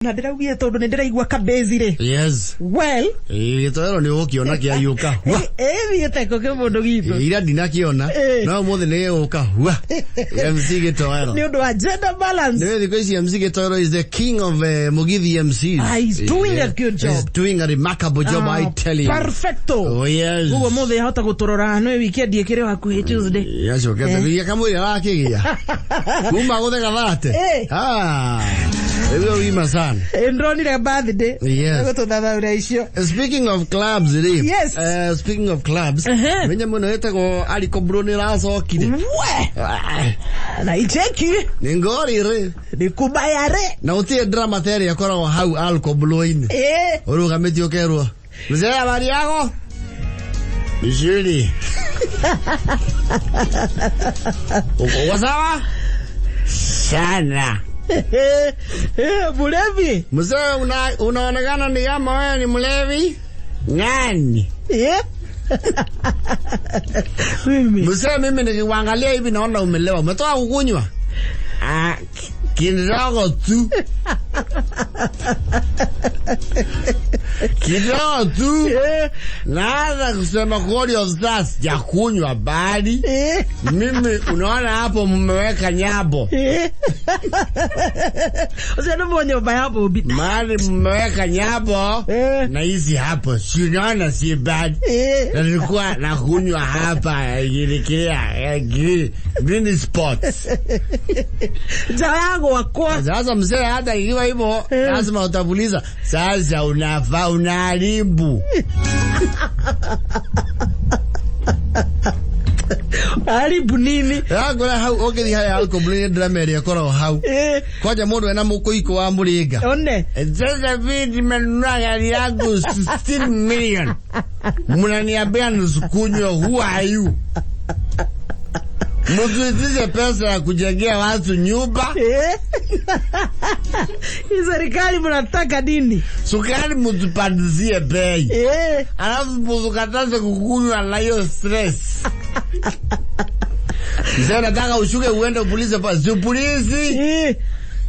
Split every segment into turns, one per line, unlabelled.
Na ndiraugire tondu ndiraigua kabezire.
Yes.
Well.
Gitoero ni ukiona kia yuka.
Giteko ke mundu gitu.
Ira ndinakiona. No mothe ni uka. MC Gitoero.
Ni undu wa gender balance.
No because MC Gitoero is the king of Mugithi MCs.
He's doing a good job.
He's doing a remarkable job, I tell you.
Perfecto.
Oh yes.
Ugo mothe hota gutorora no weekend ikire hakuhi Tuesday.
Yes, okay. Ya kamuri rakigia. Kuma guthega thate. Ewe wima sana.
Ndroni le birthday.
Yes. Speaking of clubs,
yes.
Speaking of clubs, mwenye mwana etako Alco broni raso kide.
Na icheki.
Ni ngori re.
Ni kubaya re.
Na utie drama theory yakora wa how Alco bloin. Oruga metio kerwa. Mzee habari yako? Mzuri. Uko sawa? Sana.
Mlevi.
Mzee unaonekana ni kama wewe ni mlevi. Nani? Mzee mimi nikiangalia hivi naona umelewa. Umetoka kukunywa? Kidogo tu. Kidogo tu. Naanza kusema kodi of stars ya kunywa bali. Mimi unaona hapo mmeweka nyabo.
Usiende mbonyo ba hapo bita.
Mali mmeweka nyabo na hizi hapo. Si unaona si bad. Na nilikuwa na kunywa hapa ilikia green spots.
Jayango wako.
Sasa mzee hata ikiwa hivyo lazima utapuliza. Sasa unafaa unaharibu.
Haribu nini?
Ngora hau ogethi haya Alco blade drama ya kora hau. Kwaja mundu ena mukuiko wa muringa.
One.
Sasa vidi menunua gari yangu 16 million. Mnaniambia nusukunywa, who are you? Mtuitishe pesa ya kujengea watu nyumba.
Hii serikali mnataka nini?
Sukari mtupandizie bei. Alafu mtukataze kukunywa na hiyo stress. Mzee nataka ushuke uende upulize pa polisi.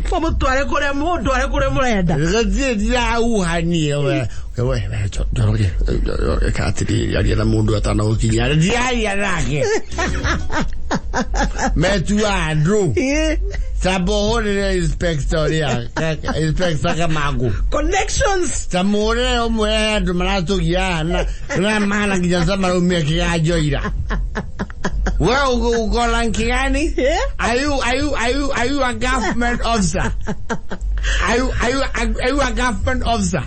Kama tuare kore mundu are kore murenda.
Gazie dia uhani we. Wewe joroge katiri yari na mundu atana ukinya. Dia yarake. Metu andro. Sabore inspector ya. Inspector kamagu.
Connections.
Samore omwe ndo marato ya na mana kijaza marumia kiajoira. Well, uko lankiani? Are you a government officer? Are you a government officer?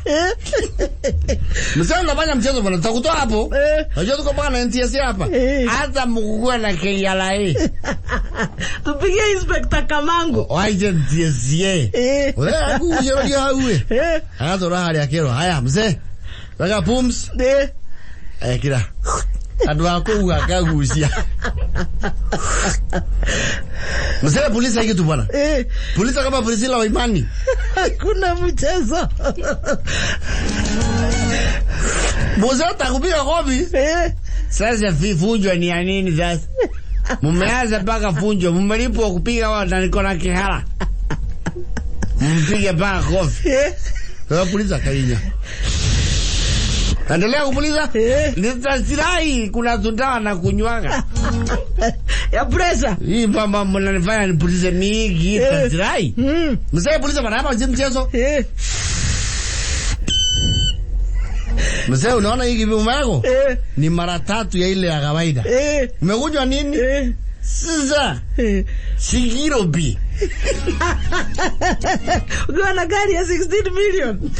Msao unafanya mchezo bwana, tutakutoa hapo. Unajua tuko bwana NTSC hapa. Hata mkukua na KLA.
Tupige inspector Kamango.
Waje NTSC. Wewe akujerudia hawe. Hata roho ya kero. Haya mzee. Weka pums. Kila. Adwa ko akagusia. Mzee polisi hiki tu bwana. Polisi kama polisi la imani.
Kuna mchezo.
Mzee atakupiga kofi. Sasa funjo ni ya nini sasa? Mumeanza mpaka funjo, mmelipwa kupiga wao na niko na kihara. Mpige mpaka kofi. Kwa polisi akainya. Endelea kupuliza. Nitasirai kuna tundawa na kunywanga.
Ya presa.
Hii mama mnanifanya nipulize mingi nitasirai. Mzee puliza bana hapa mchezo. Mzee unaona hii kipi umego? Ni mara 3 ya ile ya kawaida. Umekunywa nini? Sasa. Sigirobi.
Ukiwa na gari ya 16 million.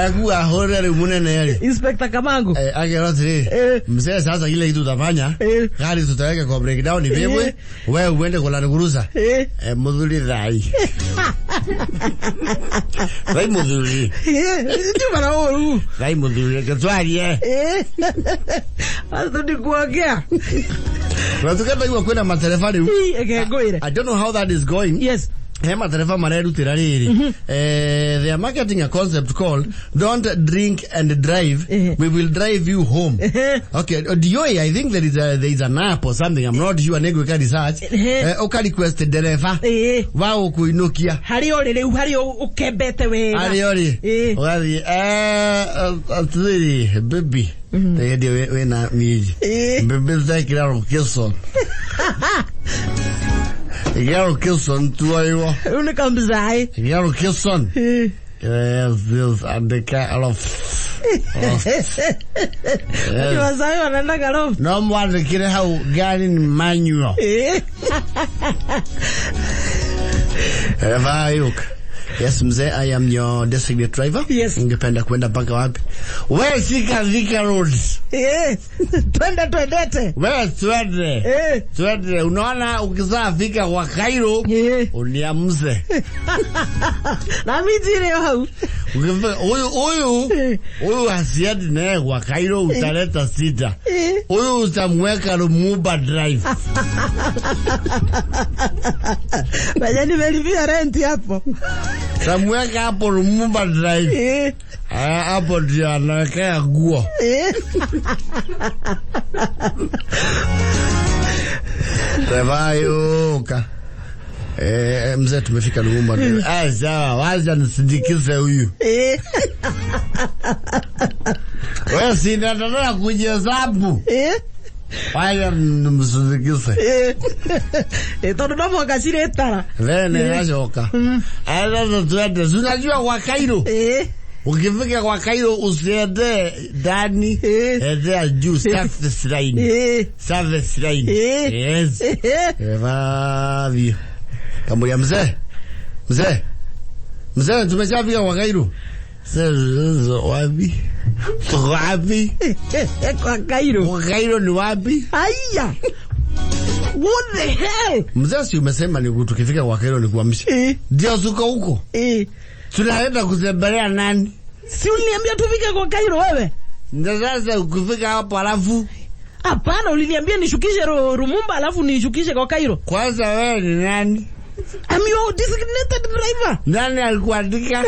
Aku ahorere munene yale.
Inspector Kamango.
Agerotri. Mzee sasa ile kitu utafanya. Gari tutaweka kwa breakdown wewe. Wewe uende kwa Land Cruiser. Mudhuri rai. Rai mudhuri.
Ndio bana huu.
Rai mudhuri katwari
Azudi kuongea.
Tunataka kwenda materefani.
I don't
know how that is going.
Yes.
Hema tarefa mareru tirariri. They are marketing a concept called "Don't Drink and Drive. We will drive you home." Okay, Dioi, I think there is an app or something. I'm not sure. Nego ka research. Oka request dereva. Wao kuinukia.
Hariori ukebete we.
Hariori. Wali atiri baby. Tayedi we na miji. Baby zakira Kilson. Yaro Kilson tuaiwa.
Unakamzai.
Yaro Kilson. This and the cat of.
You was I on another.
No more the kid how garden manual. Yes, Mzee, I am your designated driver.
Yes.
Ungependa kwenda mpaka wapi? Where Thika roads?
Twende.
Where twende. Unaona ukizaa fika kwa Cairo, uniamze.
Na mimi hau.
Huyu asiadi naye kwa Cairo utaleta sita. Huyu utamweka Lumumba Drive.
Bajani melipia rent hapo.
Samweka hapo Lumumba Drive. Hapo ndio anawekea guo. Tevayoka. Mzee tumefika Lumumba Drive. Sawa, wacha nisindikize huyu. Wewe si nataka kujihesabu. Waya msindikize.
Todo no mwakashire tara.
Vene nashoka. Twende. Unajua kwa Cairo? Ukifika kwa Cairo usiende ndani, ende juu service line. Service line. Yes. Evavio. Kama ya mzee tumeshafika kwa Cairo. Sasa wapi?
Kwa Cairo.
Kwa Cairo ni wapi?
Aya. What the hell?
Mzee si umesema ni tukifika kwa Cairo ni kuamsha. Ndio suko huko. Tunaenda kutembelea nani?
Si uliniambia tufike kwa Cairo wewe?
Ndio sasa ukifika hapo alafu.
Hapana, uliniambia nishukishe Lumumba alafu nishukishe kwa Cairo.
Kwanza wewe ni nani?
I'm your designated driver.
Nani alikuandika?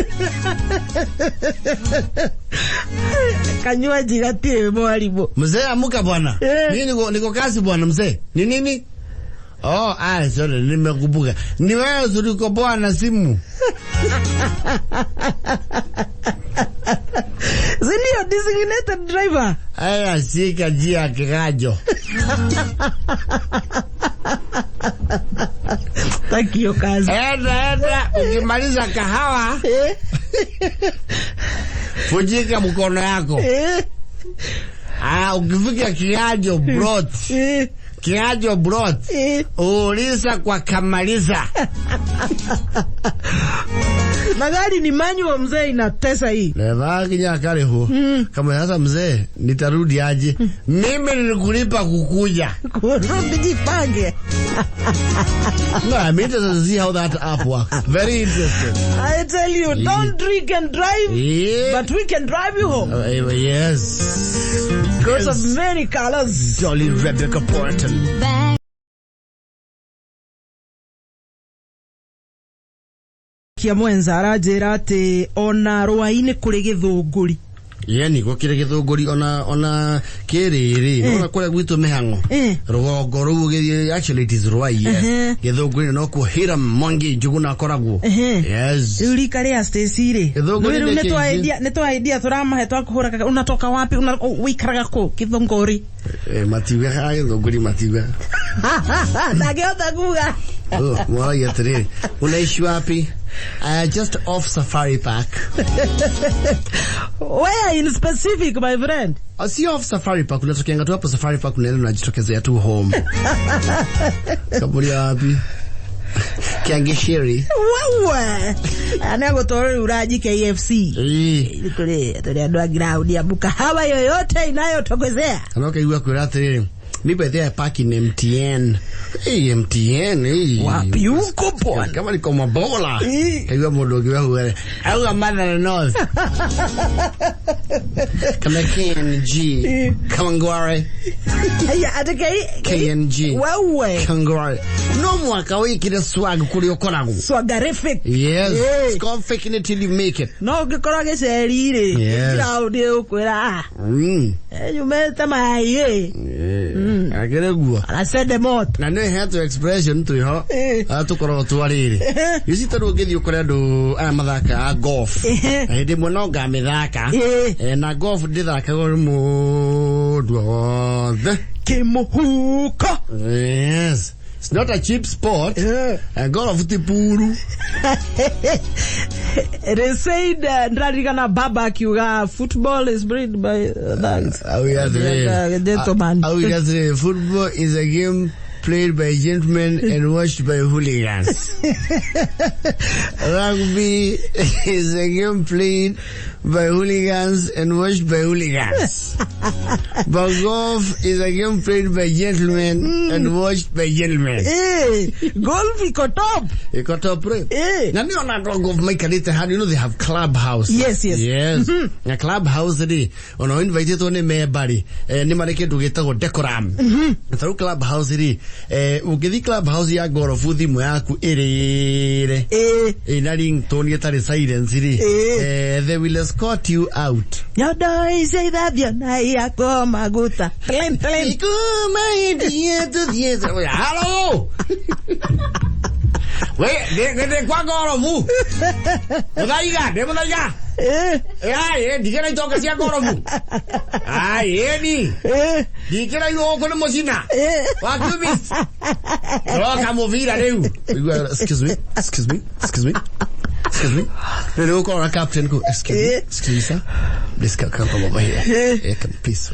Kanywa jigatie mwalimu.
Mzee amuka bwana. Mimi niko kazi bwana mzee. Ni nini? Sorry, nimekumbuka. Ni wewe ulikopoa na simu.
Zilio designated driver.
Aya sika jia kikajo.
Thank you kazi.
Eda ukimaliza kahawa. Fujika mkono yako. Ukifika Kiajo Brot. Kiajo Brot. Ulisa kwa Kamaliza.
Magari ni manual mzee inatesa hii.
Leva kinya kale huo. Kama sasa mzee nitarudi aje? Mimi nilikulipa kukuja.
Kurudi jipange.
No, I mean to see how that app works. Very interesting.
I tell you, don't drink and drive, but we can drive you home.
Yes.
Because of many colors.
Jolly Rebecca Porton.
Kia mwenza arajera ati ona rwaine kuri githunguri.
Yani kwa kire githunguri ona kiriri ona kure gwitu mihango rugongo rugi actually it is rwai githunguri no kuhira mwangi njuguna koragwo. Yes
uri kare ya stacire neto idea turamahe twakuhura unatoka wapi wikaraga ko githunguri
matiga hayo githunguri matiga
nageota kuga
mwa yatri unaishi wapi? Just off Safari Park.
Where in specific, my friend?
See off Safari Park. Unatokenga tu hapo Safari Park unaenda unajitokezea tu home. Kaburi wapi? Kiangeshiri.
Wewe. Anago tore uraji KFC. Kule tore ndo ground ya buka hawa yoyote inayotokezea.
Anoka iwa kurate Nipe there parking MTN. Hey, MTN, hey.
Wapi uko bwana?
Kama ni kama bola. Kaiwa modogi wa huwe. Au amana na north. Kama KNG. Kama ngware.
Aya, atakai.
KNG.
Wewe.
Kangware. No mwaka wiki the swag kuri okorago.
Swagarific.
Yes. It's called faking it till you make it.
No, gikorage serire.
Yes.
Audio kwera. You made my
I get a go.
I said the mot.
Na no have to expression to her. To koro to arire. You see to get you koredo amadaka golf. De monogamy daka. Na golf didaka mo do.
Kemohuka.
Yes. It's not a cheap sport. Golf tipuru.
They said Ndradigana barbecue football is bred by dogs. Gentlemen.
Football is a game played by gentlemen and watched by hooligans. Rugby is a game played by hooligans and watched by hooligans. But golf is a game played by gentlemen and watched by gentlemen.
Golf iko top.
Iko top, right? Now, you know, golf make a little hard. You know, they have clubhouse.
Yes.
A clubhouse, they on invited on a mayor body. And they make it to get a decorum. Through clubhouse, ugedi clubhouse ya goro futhi mwaku ere inaring Tony tare silence they will escort you out.
Yodo say that you na yako maguta plan
my dear to the hello. Wait, they kwa goro mu Mudaiga dikira itoka si agoro mu ni dikira yo kono mosina wakubis roka movira leo. Excuse me no call a captain go excuse me sir, this can come over here. Please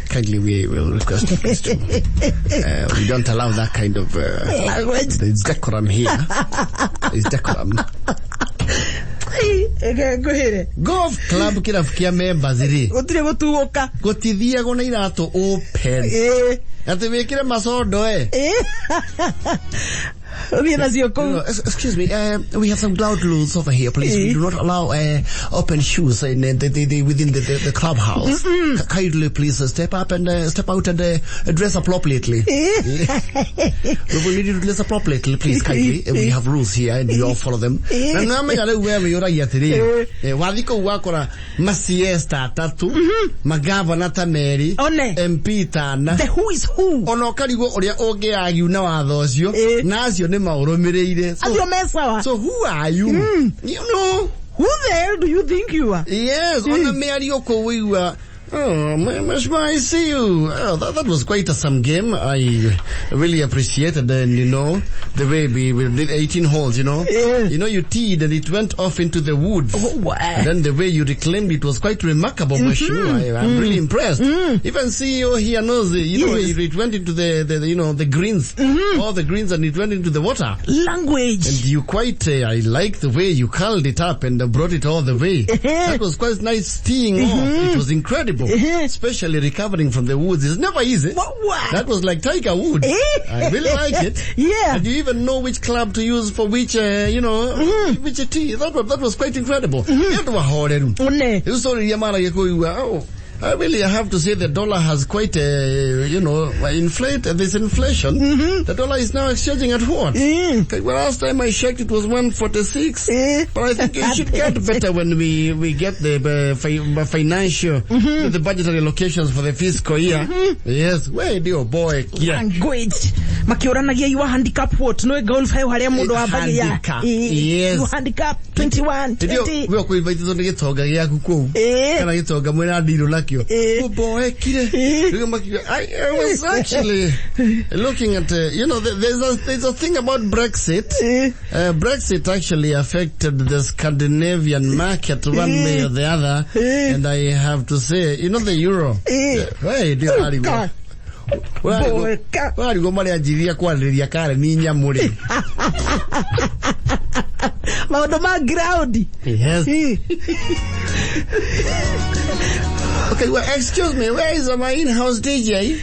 kindly we will request a question. We don't allow that kind of there's decorum here. It's decorum.
Go ahead.
Golf club kirafikia members ri.
Gotire gutuoka.
Gotithia gona irato open. Ate wekire masodo Excuse me, we have some ground rules over here, please. We do not allow open shoes in within the clubhouse. Kindly, please step up and step out and dress appropriately. We will need you to dress appropriately, please, kindly. We have rules here and you all follow them. And now I'm going to wear your today. Wadiko wakora masiesta tatu, magavana tameri, MP tana.
The who is who?
Ono karigo oria oge agiu na wathosio. Nazio ne maoromireire. So who are you? You know.
Who the hell do you think you are?
Yes, on the Marioko we were. Oh, I see you. Oh, that was quite a some game. I really appreciated the way we did 18 holes, You know, you teed and it went off into the woods.
Oh, wow.
And then the way you reclaimed it was quite remarkable, I'm really impressed. Even CEO here knows, it went into the greens, all the greens, and it went into the water.
Language.
And you quite, I like the way you curled it up and brought it all the way. That was quite nice teeing off. It was incredible. Especially recovering from the woods is never easy.
What?
That was like Tiger Woods. I really like it.
Yeah.
And you even know which club to use for which, which tee. That was quite incredible. I really have to say the dollar has quite inflated. There's inflation. The dollar is now exchanging at what? Well, last time I checked, it was 146. But I think it should get better when we get the financial, the budgetary allocations for the fiscal year. Yes. Where dear boy?
Language. Makioranagia you handicap what? No golf hayo haria mundo abagi ya.
Yes.
You handicap 21.
We are invited to get toga ya kuku. Can I talk mwena dilo lakio? Oh boy, kide. I was actually looking at there's a thing about Brexit. Brexit actually affected the Scandinavian market one way or the other, and I have to say, the euro. Hey, dear Arigo. Wari go mari ajiria kwariria kare ni nyamuri. Maodo ma ground. Yes. Okay, well, excuse me, where is my in-house DJ?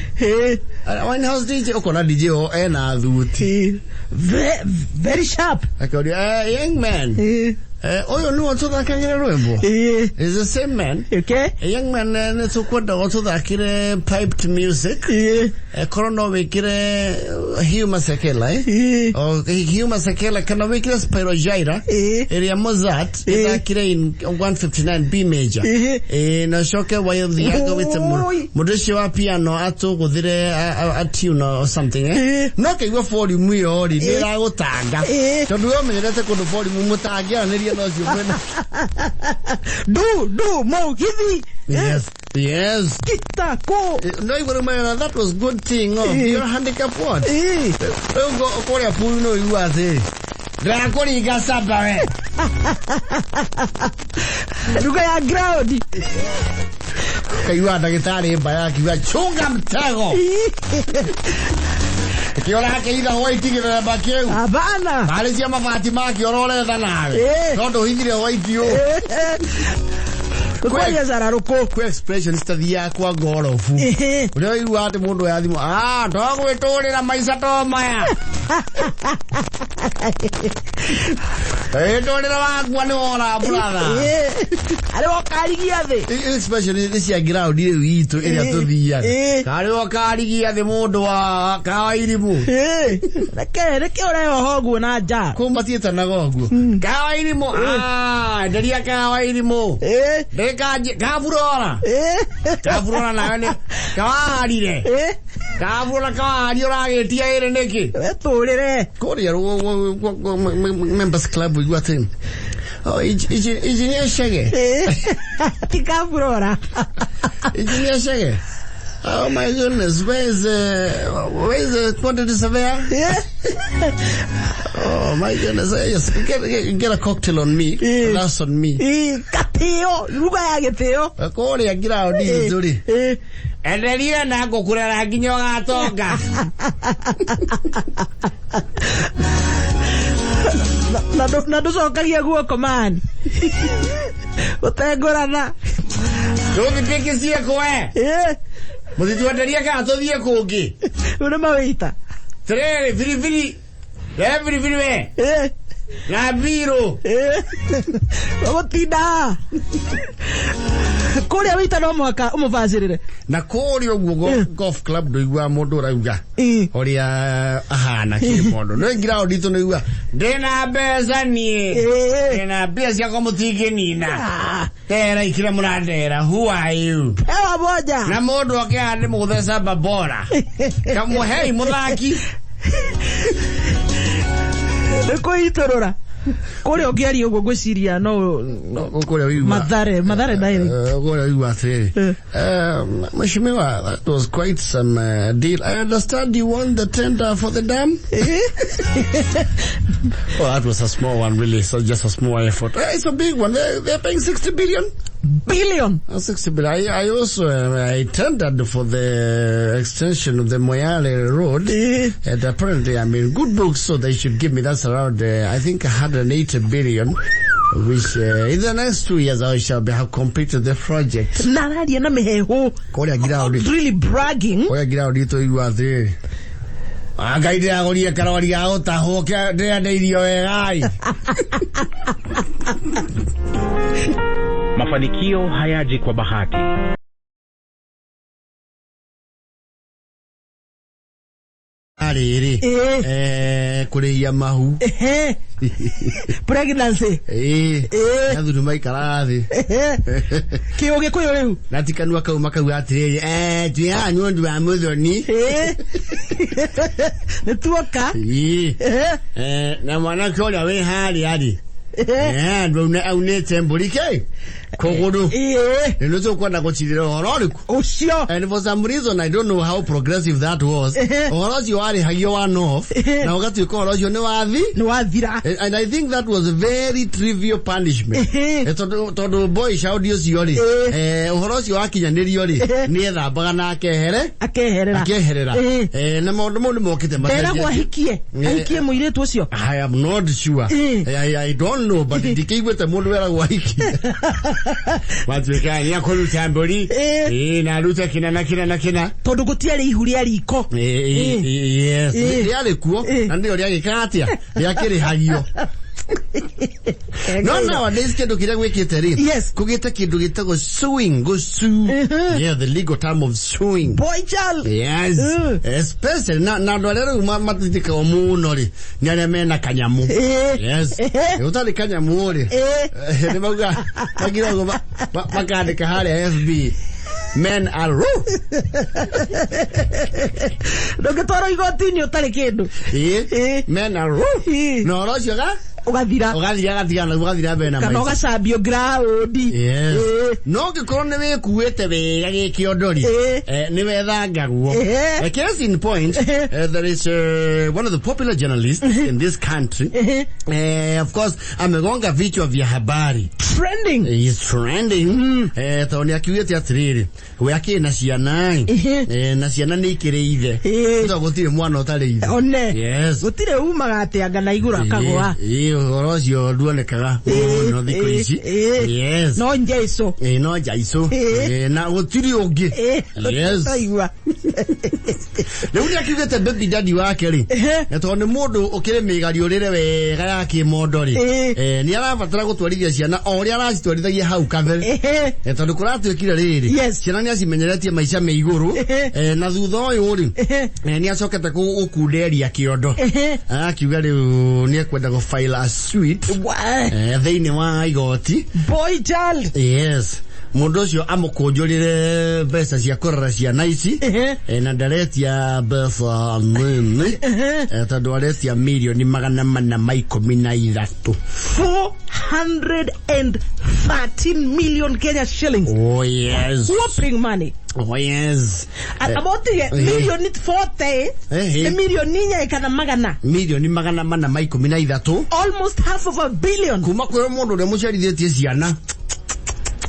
My in-house DJ, okona DJ o ena dhuti.
Very sharp.
Okay, young man. Oyo nu otoda kangire rwembo. Is the same man.
Okay.
A young man neto kwenda otoda kire piped music. Korono wekire Huma Sekela. O Huma Sekela kana wekire Spyro Gyra. Area Mozart. Ida kire in 159 B major. Na shoke wayo dhiaga with mudishi wa piano ato kudire a tune or something. No ke go for mu yo ri nira gutanga. Tondu yo menyerete kundu for mu mutagia niri no jumena. Do mo hivi. Yes. Kita ko. No, that was good thing. Your handicap what? Go Korea Puno, you are there. Draconi Gasabare. Look at ground. You are the guitar by you are Chungam Tago. You're like either waiting in the back. Havana. Alisiama Fatima, you're older than I. Not to hit you away to you. Quick expression is the aqua goro. There you are the mundo. Dog we told it a maisha to Maya. I told it about one or brother. I don't carry the especially this year ground you to area to the year. Cario carry the mundo. Kairimu. The Hogu and Aja. Combatita Nagogu. Kairimu. The Kairimu. Kaburona. Kaburona nani? Kaadire. Kabura kaadira tia neki. Tore. Korea members club with what him. Oh, engineer Shaggy. Kaburona. Engineer Shaggy. Oh my goodness, where's the quantity surveyor? Oh my goodness, yes, get a cocktail on me, that's on me. Kateo, Ruga, Korea, get out this, Nduri. And then you and I go Kurihia Itonga. Nado so kalia go command. What I go na. Don't take his here go eh. Mas tu andaria cá todo dia com o quê? Una mavita. Tre, viri. La viro. Vamos tirar. Korea vita no mo fazerere. Na Korea golf club do igua modora uga. Oria ahana ke modo. No grau dito no igua. Dena beza ni. Dena beza como tigenina. Tera ikira munadera. Who are you? Ewa boja. Na modo ke ande mo desa babora. Kamu hey mulaki. Ko itorora. Kore ogiari ogo gwiciria no kore oiwa madare daire kore oiwa se mheshimiwa, that was quite some deal. I understand you won the tender for the dam. Well, that was a small one, really, so just a small effort. It's a big one. They're paying 60 billion. 60 billion. I also I tendered for the extension of the Moyale Road, and apparently I'm in good books, so they should give me that's around I think 180 billion, which in the next 2 years I shall have completed the project. Really bragging. You are there.
Mafanikio hayaji kwa bahati.
Kurihia mahu.
Pregnancy.
Nathu maikarathi.
Kioge kuyo riu.
Natikanu makau atiri. Tia nyondu wa muthoni.
Netuoka.
Na mwana kola we hali. Ndona aunete mbulike. Kogodo. Nenozo kwenda kuchirira hororiku.
Osio.
And for some reason I don't know how progressive that was. Horozi wari hagio one off. Na wakati uko horozi ne wathira. And I think that was a very trivial punishment. Todo boy shout you yori. Horozi wakinyanirio yori. Ni thambaga na akeherera. Na maundu mokite
mathe. Era kwa hikie muiretu ucio.
I am not sure. I don't don't know, but ndikaigwete mundu wera waiki matwika ni akolu tambori na ruta kina
tondu gutiari ihuria riko
yes yale kuo na ndio yagikatia yakiri hagio no nowadays kindu kiria gwikite ri kugite kindu gitagwo suing go sue yeah the legal term of suing
boy child
yes especially na ndorero matitika omuno ri ni aria mena kanyamu yes utali kanyamu ri ni mauga magira go makandika haria FB men are raw
ndogitoro igotini utari kindu
men are raw no rocio ga
ugathira
bena
kana ugacambio ground
no gikoro ne wekuete wega gikiondori ni wethangagwo case in point there is one of the popular journalists in this country of course amegonga vichwa vya habari
trending
is trending toni akiwete atiriri we akina ciana na ciana ni ikireithe ndo gutire mwana utari ithe yes
gutire umaga ateanga na igura kagwa
orocio duonekaga no thiko ici yes
no njaiso
no njaiso na gutiri ungi yes
aigua
leo ni akivete baby daddy wake ri to ni mundu ukire migario rire wega ya kimondori ni arabatara gutwarithia ciana ori aracitwarithagia hau kabere to ndukuratwikire riri ciana ni acimenyeretie maisha me iguru na thutha uyu ri ni acokete gukunderia kiondo akiuga riu ni ekwenda go file a suit theini wa igoti
boy child
yes mundu ucio amukunjurire mbeca cia kurara ciana ici na ndaretia mbeca nini tondu aretia milioni 413
413 million Kenya shillings.
Oh yes,
whopping money.
Oh yes.
About the million 40 million ninya ikana magana
milioni 413
almost half of a billion
kuma kwa mundu ne muciarithitie ciana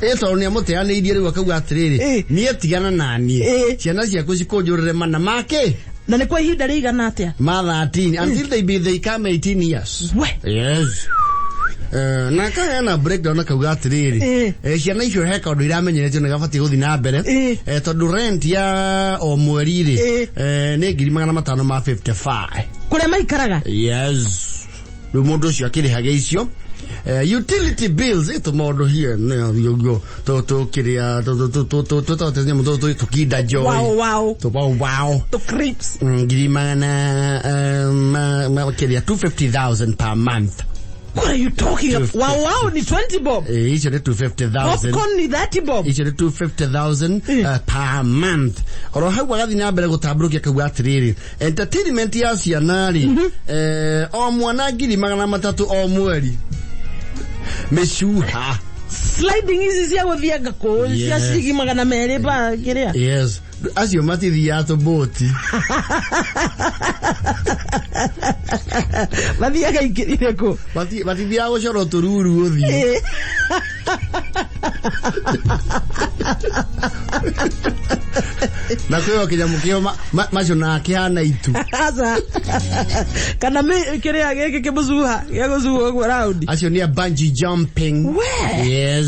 eto ni amuteane irie riu akauga atiriri ni etigana nani ciana ciaku cikunjurire mana make
na ni kwa ihinda rigana atia
ma 13 until they come 18 years. Yes. Na kaya na breakdown akauga atiriri ciana icio heka undu iramenyerete ni gabati guthi na mbere tondu rent ya o mweri ri ni 555
kule maikaraga.
Yes. Mundu ucio akirihaga icio utility bills ito modo here yo to kiria to tenya mudo to kida joy
wow
to
creeps
ma kiria 250,000 per month.
What are you talking about? Wow, ni 20 bob.
Each of the 250,000.
Popcorn ni 30 bob.
Each of the 250,000 per month. Oro hau wagathi na mbere gutabrukia kagwa atiriri. Entertainment ya cianari o mwana 300 o mweri. Meshuha.
Sliding hizi cia guthianga ko cia cigi 200 ba kiria.
Yes. Acio matithia to boti.
Mathiaga ikirire ko.
Matithia gucoro tururu uthi. Na kwa kinyamukio macio na kihana itu.
Asa. Kana me kiria geke kimuzuha, yaguzuha go round.
Acio ni bungee jumping. Yes.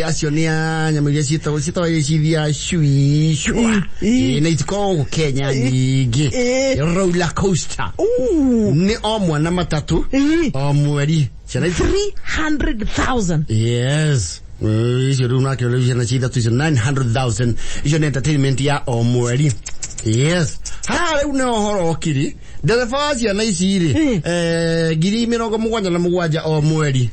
Acio ni nyamuria cita yecithia shui. Na itiko Kenya nyingi. Roller coaster. Ni o mwana matatu o mweri.
300,000.
Yes. Icio runa ke leo na chida tu 900,000. Icio ni entertainment ya o mweri. Yes. Ha leo no horo okiri. Derefazia na isiri. 777 o mweri.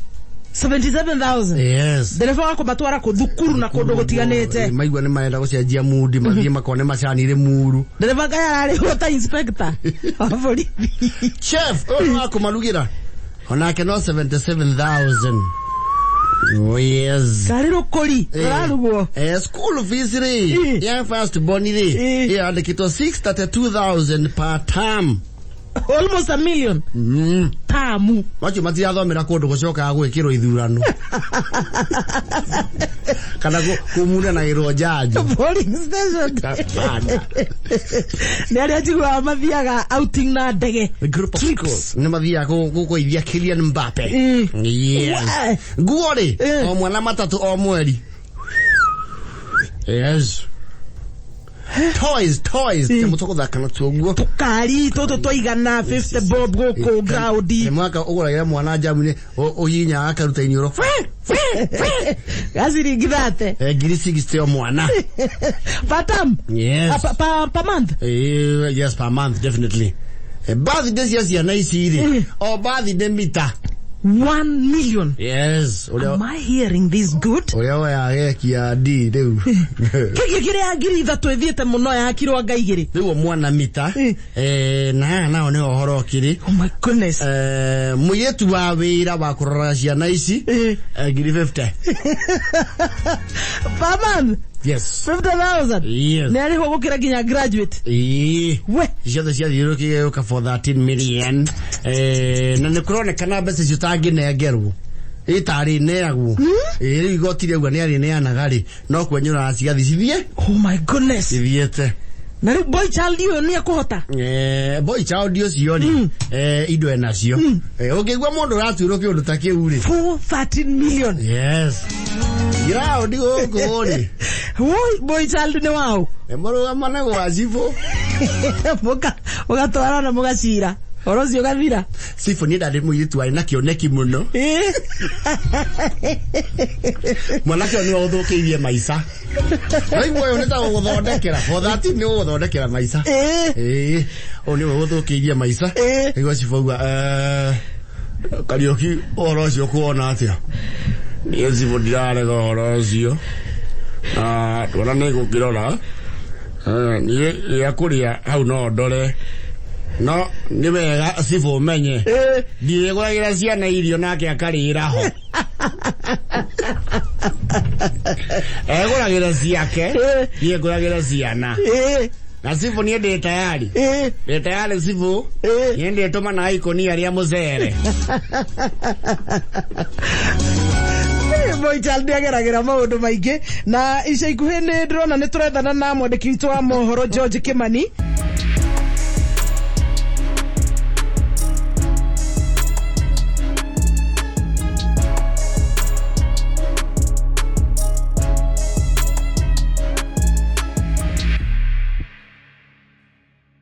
77,000.
Yes.
Dereva wako batwara ko thukuru na kondo gotiganete.
Maigwa ni maenda gucenjia mudi mathie makone macanire muru.
Dereva gaya ari hota inspector. Avori.
Chef, wako malugira. Onake no 77,000. Oh yes.
Kariro koli. Rarugo.
School fees re. Yeah, first born re. Yeah, the kito 632,000 per term.
Almost $1 million. Tamu.
Wacho mati athomera kundu gucoka gwikirwo ithurano. Kana kumuna na iro jaji.
Polling station. Nari atigwa mathiaga outing na ndege.
Group of schools. Ni mathiaga gukoithia Kylian Mbappe. Yeah. Guori. O mwana matatu o mweri. Yes. Toys. Mutoko da kana tuoguo.
Tukari toto toigana 50 bob goko groudi.
Mwaka ugora mwana jamune oyinya akaruta inyoro.
Gaziri gidate.
Giri 60 o mwana.
Patam.
Yes.
Per month.
Yes, per month definitely. Birthday yes ya nice iri. O birthday mita.
1 million.
Yes.
Am I hearing this good?
Oya ya kia di deu.
Kigire agiri thatu ethiete muno ya kirwa ngaigiri.
Deu mwana mita. Na one ohoro kiri.
Oh my goodness.
Muyetu wa wira wa kurora ciana ici. Giri 50.
Paman.
Yes.
50,000.
Yes.
Nari ho gukira ginya graduate.
We. Ciothe cia thiuruki ka for 13 million. Na ne kurone kana mbeca ciutangi nengerwo. Itari neagwo. Igotire gwa ne ari neanaga ri. No kwenyura cigathi cithie.
Oh my goodness.
Cithiete.
Na boy child yo ni akuhota.
Boy child yo cioni. Indo enacio. Ukigwa mundu raturo kiundu ta kiu ri.
13 million.
Yes. Girao digo gori.
Boy child ne wao.
Emoro amana gwa zivo.
Moga twara na moga cira. Orozi gathira.
Sifo ni dade muyitu ari na kioneki muno. Mwana kio ni uthukiirie maisha. Aigwa yo neta guthondekera for that ni guthondekera maisha. Oni uthukiirie maisha. Aigwa sifo Karioki orozi okuona atia. Ni sifo dirare go orozi. Twana ni gukirora. Ni yakuria hau no ndore. No ni wega sifo menye ndiye gwagira ciana irio nake akarira ho eguragira ciake ndiye guragira ciana na sifo ni ndi tayari sifo ni ndi toma na ikoni aria mucere boy child ageragira maundu maingi na ica ikuhi ni ndrona ni turethana na mwandiki witũ wa mohoro George Kimani